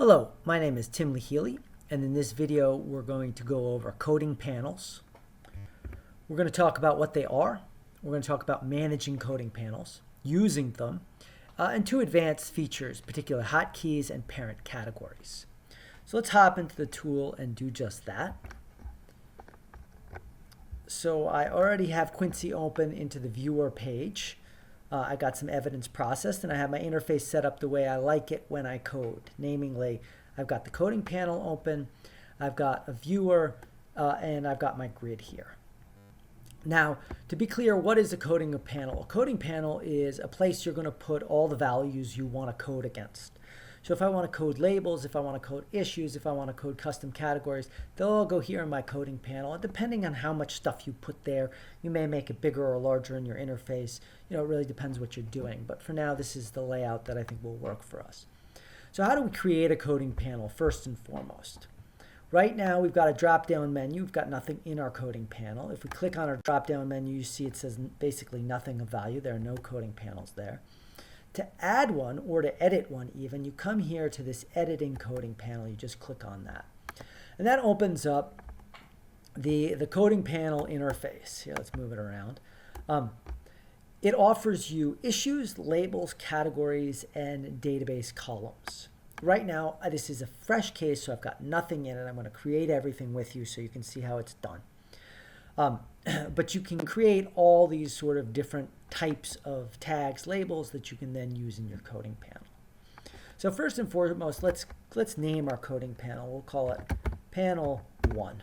Hello, my name is Tim Lehealy, and in this video we're going to go over coding panels. We're going to talk about what they are. We're going to talk about managing coding panels, using them, and two advanced features, particular hotkeys and parent categories. So let's hop into the tool and do just that. So I already have Quincy open into the viewer page. I got some evidence processed, and I have my interface set up the way I like it when I code. Namely, I've got the coding panel open, I've got a viewer, and I've got my grid here. Now, to be clear, what is a coding panel? A coding panel is a place you're going to put all the values you want to code against. So if I want to code labels, if I want to code issues, if I want to code custom categories, they'll all go here in my coding panel. And depending on how much stuff you put there, you may make it bigger or larger in your interface. It really depends what you're doing. But for now, this is the layout that I think will work for us. So how do we create a coding panel first and foremost? Right now, we've got a drop-down menu. We've got nothing in our coding panel. If we click on our drop-down menu, you see it says basically nothing of value. There are no coding panels there. To add one or to edit one even, you come here to this editing coding panel. You just click on that. And that opens up the coding panel interface. Here, let's move it around. It offers you issues, labels, categories, and database columns. Right now, this is a fresh case, so I've got nothing in it. I'm going to create everything with you so you can see how it's done. But you can create all these sort of different types of tags, labels that you can then use in your coding panel. So first and foremost, let's name our coding panel. We'll call it panel 1.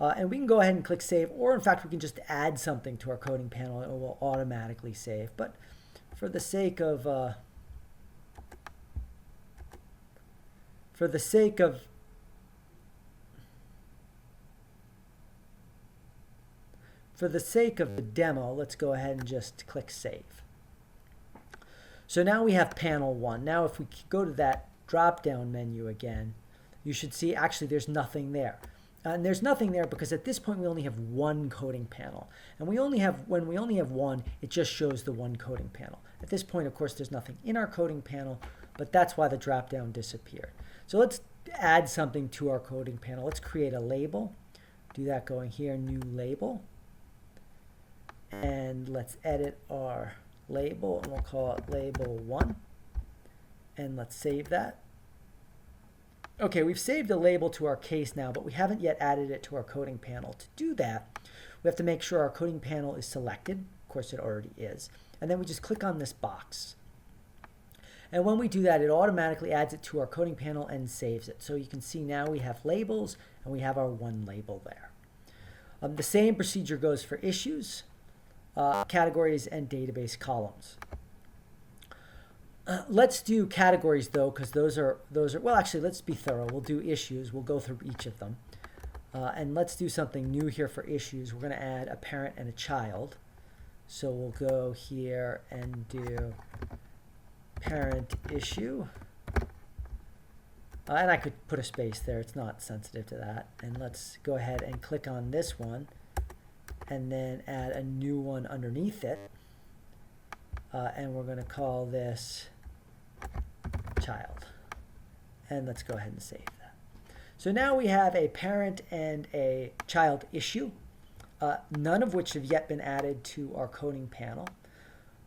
And we can go ahead and click save, or in fact, we can just add something to our coding panel and it will automatically save. But for the sake of the demo, let's go ahead and just click save. So now we have panel 1. Now if we go to that drop-down menu again, you should see actually there's nothing there. And there's nothing there because at this point we only have one coding panel. And when we only have one, it just shows the one coding panel. At this point, of course, there's nothing in our coding panel, but that's why the drop-down disappeared. So let's add something to our coding panel. Let's create a label. Do that going here, new label. And let's edit our label, and we'll call it label 1. And let's save that. Okay, we've saved the label to our case now, but we haven't yet added it to our coding panel. To do that, we have to make sure our coding panel is selected. Of course, it already is. And then we just click on this box. And when we do that, it automatically adds it to our coding panel and saves it. So you can see now we have labels, and we have our one label there. The same procedure goes for issues, categories, and database columns. Let's do categories though, because those are well, actually, let's be thorough. We'll do issues. We'll go through each of them. And let's do something new here for issues. We're going to add a parent and a child. So we'll go here and do parent issue. And I could put a space there. It's not sensitive to that. And let's go ahead and click on this one and then add a new one underneath it. And we're going to call this child. And let's go ahead and save that. So now we have a parent and a child issue, none of which have yet been added to our coding panel.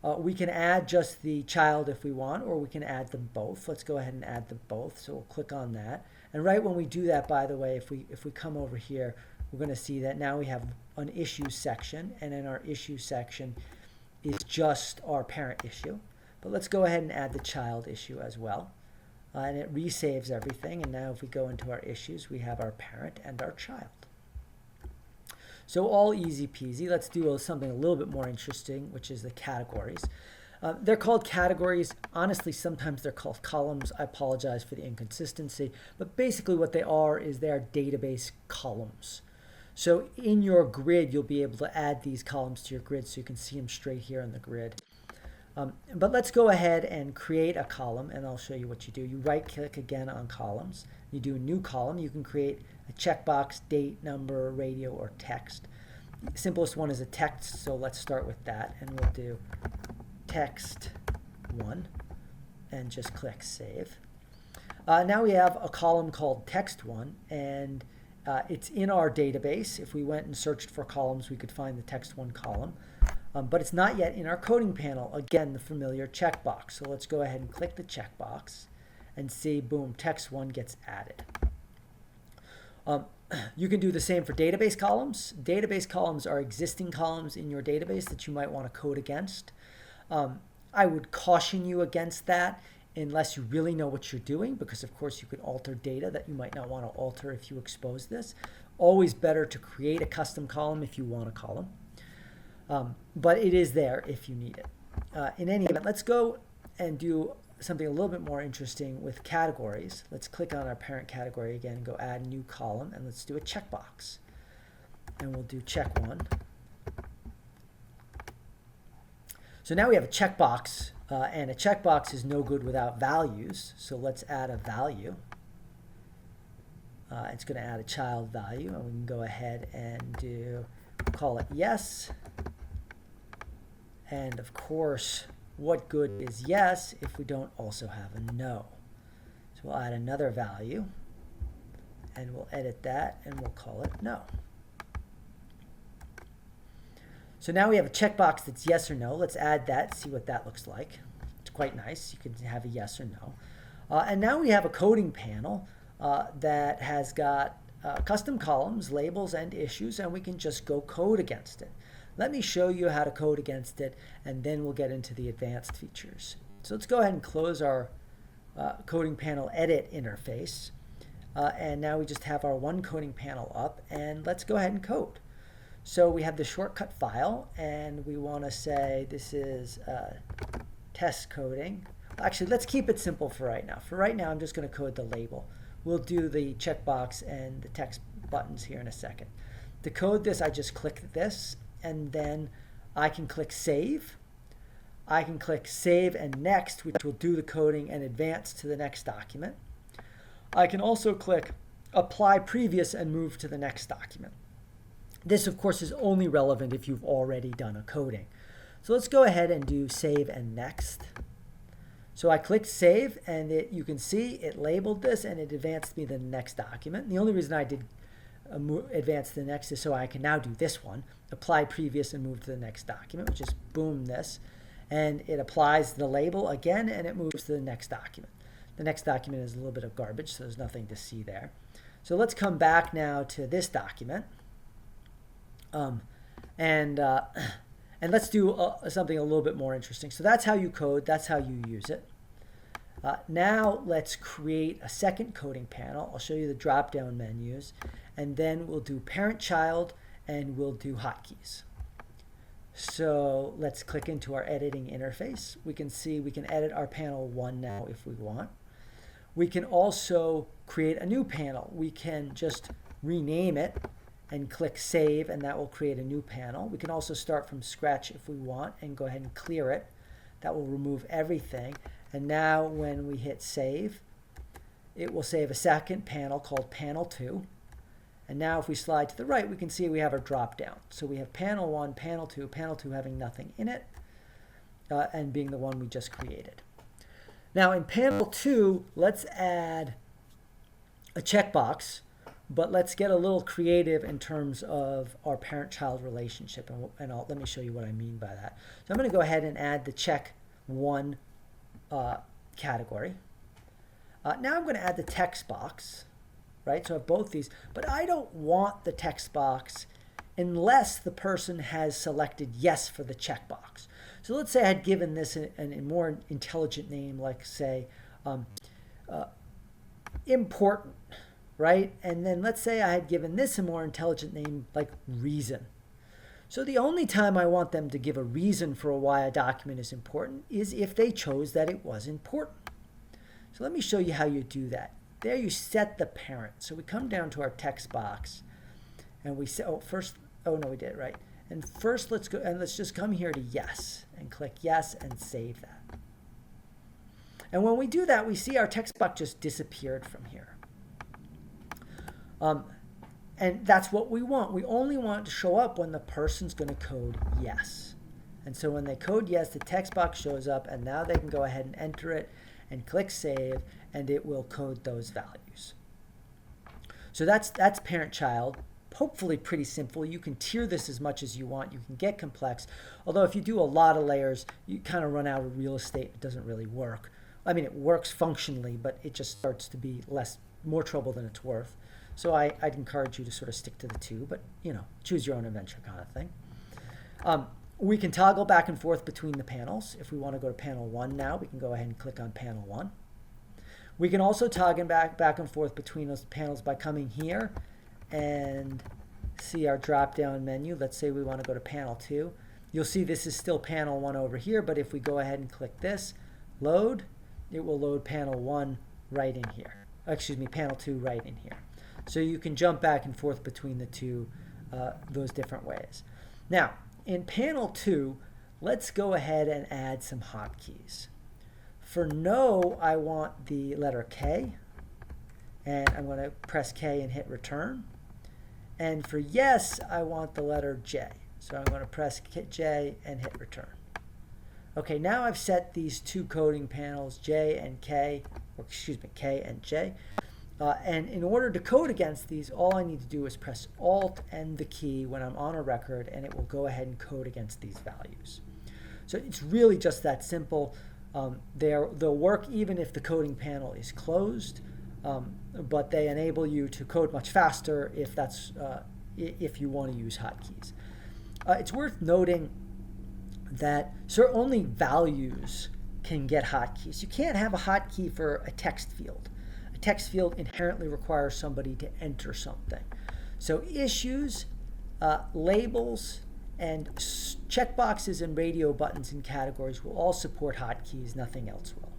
We can add just the child if we want, or we can add them both. Let's go ahead and add them both. So we'll click on that. And right when we do that, by the way, if we come over here, we're going to see that now we have an issue section, and in our issue section is just our parent issue. But let's go ahead and add the child issue as well. And it resaves everything. And now if we go into our issues, we have our parent and our child. So all easy peasy. Let's do something a little bit more interesting, which is the categories. They're called categories. Honestly, sometimes they're called columns. I apologize for the inconsistency. But basically what they are is they are database columns. So in your grid, you'll be able to add these columns to your grid so you can see them straight here in the grid. But let's go ahead and create a column, and I'll show you what you do. You right-click again on columns. You do a new column. You can create a checkbox, date, number, radio, or text. The simplest one is a text, so let's start with that. And we'll do text 1 and just click save. Now we have a column called text1, and it's in our database. If we went and searched for columns, we could find the text1 column. But it's not yet in our coding panel. Again, the familiar checkbox. So let's go ahead and click the checkbox and see, boom, text1 gets added. You can do the same for database columns. Database columns are existing columns in your database that you might want to code against. I would caution you against that unless you really know what you're doing, because of course you could alter data that you might not want to alter if you expose this. Always better to create a custom column if you want a column. But it is there if you need it. In any event, let's go and do something a little bit more interesting with categories. Let's click on our parent category again and go add a new column, and let's do a checkbox. And we'll do check1. So now we have a checkbox, and a checkbox is no good without values. So let's add a value. It's going to add a child value, and we can go ahead and call it yes. And of course, what good is yes if we don't also have a no? So we'll add another value, and we'll edit that, and we'll call it no. So now we have a checkbox that's yes or no. Let's add that, see what that looks like. It's quite nice. You can have a yes or no. And now we have a coding panel that has got custom columns, labels, and issues, and we can just go code against it. Let me show you how to code against it, and then we'll get into the advanced features. So let's go ahead and close our coding panel edit interface. And now we just have our one coding panel up, and let's go ahead and code. So we have the shortcut file, and we want to say this is test coding. Actually, let's keep it simple for right now. For right now, I'm just going to code the label. We'll do the checkbox and the text buttons here in a second. To code this, I just click this, and then I can click save. I can click save and next, which will do the coding and advance to the next document. I can also click apply previous and move to the next document. This, of course, is only relevant if you've already done a coding. So let's go ahead and do save and next. So I clicked save, and you can see it labeled this, and it advanced me to the next document. And the only reason I did advance to the next is so I can now do this one, apply previous and move to the next document, which is boom this. And it applies the label again, and it moves to the next document. The next document is a little bit of garbage, so there's nothing to see there. So let's come back now to this document. And let's do something a little bit more interesting. So that's how you code. That's how you use it. Now let's create a second coding panel. I'll show you the drop-down menus. And then we'll do parent-child, and we'll do hotkeys. So let's click into our editing interface. We can see we can edit our panel 1 now if we want. We can also create a new panel. We can just rename it and click save, and that will create a new panel. We can also start from scratch if we want and go ahead and clear it. That will remove everything. And now when we hit save, it will save a second panel called panel 2. And now if we slide to the right, we can see we have our drop down. So we have panel 1, panel 2 having nothing in it, and being the one we just created. Now in panel 2, let's add a checkbox. But let's get a little creative in terms of our parent-child relationship, and let me show you what I mean by that. So I'm going to go ahead and add the check1 category. Now I'm going to add the text box, right? So I have both these, but I don't want the text box unless the person has selected yes for the checkbox. So let's say I had given this a more intelligent name, like say important. Right? And then let's say I had given this a more intelligent name like reason. So the only time I want them to give a reason for why a document is important is if they chose that it was important. So let me show you how you do that. There you set the parent. So we come down to our text box and we say, we did, right? And first let's go and let's just come here to yes and click yes and save that. And when we do that, we see our text box just disappeared from here. And that's what we want. We only want it to show up when the person's going to code yes. And so when they code yes, the text box shows up, and now they can go ahead and enter it and click save, and it will code those values. So that's parent-child. Hopefully pretty simple. You can tier this as much as you want. You can get complex. Although if you do a lot of layers, you kind of run out of real estate. It doesn't really work. I mean, it works functionally, but it just starts to be more trouble than it's worth. So I'd encourage you to sort of stick to the two, but choose your own adventure kind of thing. We can toggle back and forth between the panels. If we want to go to panel 1 now, we can go ahead and click on panel 1. We can also toggle back and forth between those panels by coming here and see our drop-down menu. Let's say we want to go to panel 2. You'll see this is still panel 1 over here, but if we go ahead and click this, load, it will load panel 1 right in here. Excuse me, panel 2 right in here. So you can jump back and forth between the two, those different ways. Now, in panel 2, let's go ahead and add some hotkeys. For no, I want the letter K, and I'm going to press K and hit return. And for yes, I want the letter J. So I'm going to press J and hit return. Okay, now I've set these two coding panels, J and K, or excuse me, K and J. And in order to code against these, all I need to do is press Alt and the key when I'm on a record, and it will go ahead and code against these values. So it's really just that simple. They'll work even if the coding panel is closed, but they enable you to code much faster if you want to use hotkeys. It's worth noting that only values can get hotkeys. You can't have a hotkey for a text field. Text field inherently requires somebody to enter something. So issues, labels, and checkboxes and radio buttons and categories will all support hotkeys. Nothing else will.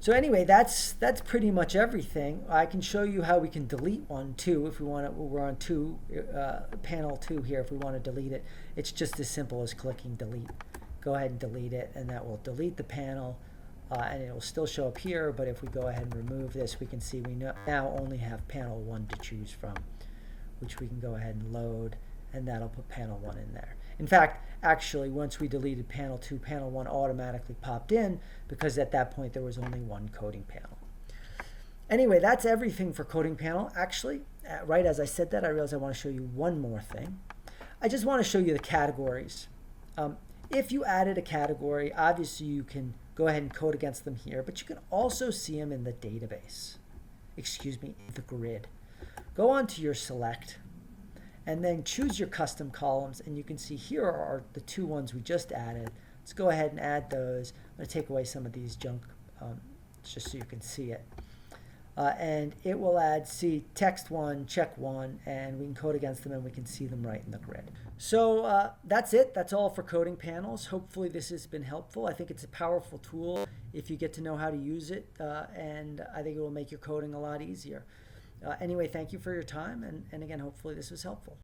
So anyway, that's pretty much everything. I can show you how we can delete one too if we want to. We're on panel 2 here. If we want to delete it, it's just as simple as clicking delete. Go ahead and delete it, and that will delete the panel. And it will still show up here, but if we go ahead and remove this, we can see we now only have panel 1 to choose from, which we can go ahead and load, and that'll put panel 1 in there. In fact, actually, once we deleted panel 2, panel 1 automatically popped in, because at that point there was only one coding panel. Anyway, that's everything for coding panel. Actually, right as I said that, I realized I want to show you one more thing. I just want to show you the categories. If you added a category, obviously you can go ahead and code against them here, but you can also see them in the database. Excuse me, the grid. Go on to your select, and then choose your custom columns, and you can see here are the two ones we just added. Let's go ahead and add those. I'm going to take away some of these junk just so you can see it. And it will add, text 1, check 1, and we can code against them and we can see them right in the grid. So that's it. That's all for coding panels. Hopefully this has been helpful. I think it's a powerful tool if you get to know how to use it, and I think it will make your coding a lot easier. Anyway, thank you for your time, and again, hopefully this was helpful.